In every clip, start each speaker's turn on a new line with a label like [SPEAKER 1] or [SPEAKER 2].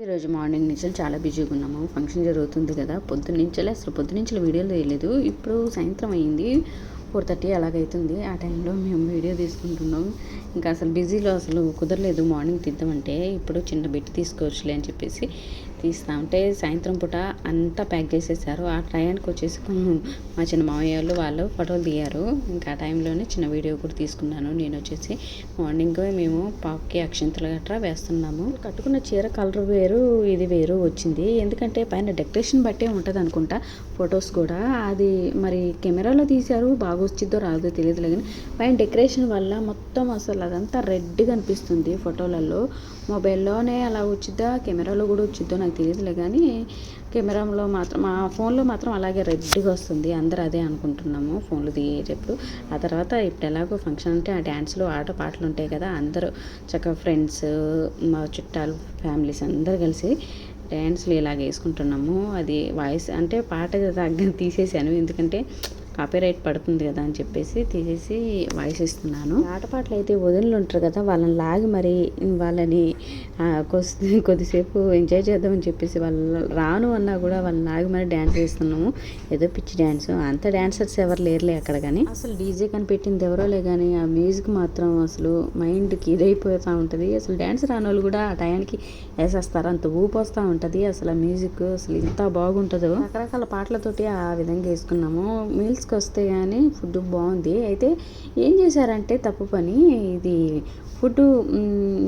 [SPEAKER 1] ఈరోజు మార్నింగ్ నుంచి చాలా బిజీగా ఉన్నాము. ఫంక్షన్ జరుగుతుంది కదా, పొద్దున్నుంచి వీడియోలు తీయలేదు. ఇప్పుడు సాయంత్రం అయింది, 4:30 అలాగైతుంది. ఆ టైంలో మేము వీడియో తీసుకుంటున్నాం. ఇంకా అసలు బిజీలో అసలు కుదరలేదు మార్నింగ్ తీద్దామంటే. ఇప్పుడు చిన్న బిట్ తీసుకోవచ్చులే అని చెప్పేసి తీస్తా ఉంటే సాయంత్రం పూట అంతా ప్యాక్ చేసేసారు. ఆ టయానికి వచ్చేసి మా చిన్న మామయ్య వాళ్ళు ఫోటోలు దిగారు. ఇంకా ఆ టైంలోనే చిన్న వీడియో కూడా తీసుకున్నాను. నేను వచ్చేసి మార్నింగ్ మేము పాపకి అక్షంతలు గట్రా వేస్తున్నాము. కట్టుకున్న చీర కలర్ వేరు, ఇది వేరు వచ్చింది. ఎందుకంటే పైన డెకరేషన్ బట్టే ఉంటుంది అనుకుంటా ఫొటోస్ కూడా. అది మరి కెమెరాలో తీశారు, బాగా వచ్చిద్దో రాదో తెలియదు. కానీ పైన డెకరేషన్ వల్ల మొత్తం అసలు అదంతా రెడ్గా అనిపిస్తుంది ఫోటోలలో. మొబైల్లోనే అలా వచ్చిద్దా, కెమెరాలో కూడా వచ్చిద్దో నాకు తెలియదులే. కానీ కెమెరాలో మాత్రం, మా ఫోన్లో మాత్రం అలాగే రెడ్గా వస్తుంది. అందరూ అదే అనుకుంటున్నాము ఫోన్లో దిగేటప్పుడు. ఆ తర్వాత ఇప్పుడు ఎలాగో ఫంక్షన్ అంటే ఆ డ్యాన్స్లు ఆట పాటలు ఉంటాయి కదా, అందరూ చక్కగా ఫ్రెండ్స్, మా చుట్టాలు, ఫ్యామిలీస్ అందరూ కలిసి డ్యాన్స్లు ఇలాగ వేసుకుంటున్నాము. అది వాయిస్ అంటే పాట తగ్గ తీసేసాను, ఎందుకంటే కాపీరైట్ పడుతుంది కదా అని చెప్పేసి తీసేసి వాయిస్ ఇస్తున్నాను. ఆటపాటలు అయితే వదినలు ఉంటారు కదా, వాళ్ళని లాగి మరి వాళ్ళని కొద్దిసేపు ఎంజాయ్ చేద్దామని చెప్పేసి వాళ్ళు రాను అన్నా కూడా వాళ్ళని లాగి మరి డ్యాన్స్ వేస్తున్నాము. ఏదో పిచ్చి డ్యాన్స్, అంత డ్యాన్సర్స్ ఎవరు లేరులే అక్కడ. కానీ అసలు డీజే కనిపెట్టింది ఎవరోలే, కానీ ఆ మ్యూజిక్ మాత్రం అసలు మైండ్కి ఇదైపోతూ ఉంటుంది. అసలు డ్యాన్స్ రాని వాళ్ళు కూడా ఆ టయానికి వేసేస్తారు, అంత ఊపు వస్తూ ఉంటుంది. అసలు ఆ మ్యూజిక్ అసలు ఇంత బాగుంటుందో. రకరకాల పాటలతోటి ఆ విధంగా వేసుకున్నాము. మీల్స్కి వస్తే కానీ ఫుడ్ బాగుంది. అయితే ఏం చేశారంటే తప్పు పని, ఇది ఫుడ్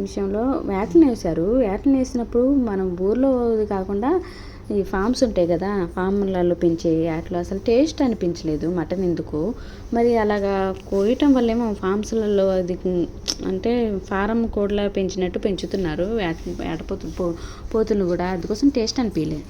[SPEAKER 1] విషయంలో వేటలు వేశారు. వేటలు వేసినప్పుడు మనం ఊర్లో కాకుండా ఈ ఫామ్స్ ఉంటాయి కదా, ఫామ్లలో పెంచే వాటిలో అసలు టేస్ట్ అనిపించలేదు. మటన్ ఎందుకు మరి అలాగా కోయటం వల్లేమో ఫామ్స్లలో అది అంటే ఫారం కోడ్లా పెంచినట్టు పెంచుతున్నారు వేటపోతులు కూడా, అందుకోసం టేస్ట్ అనిపించలేదు.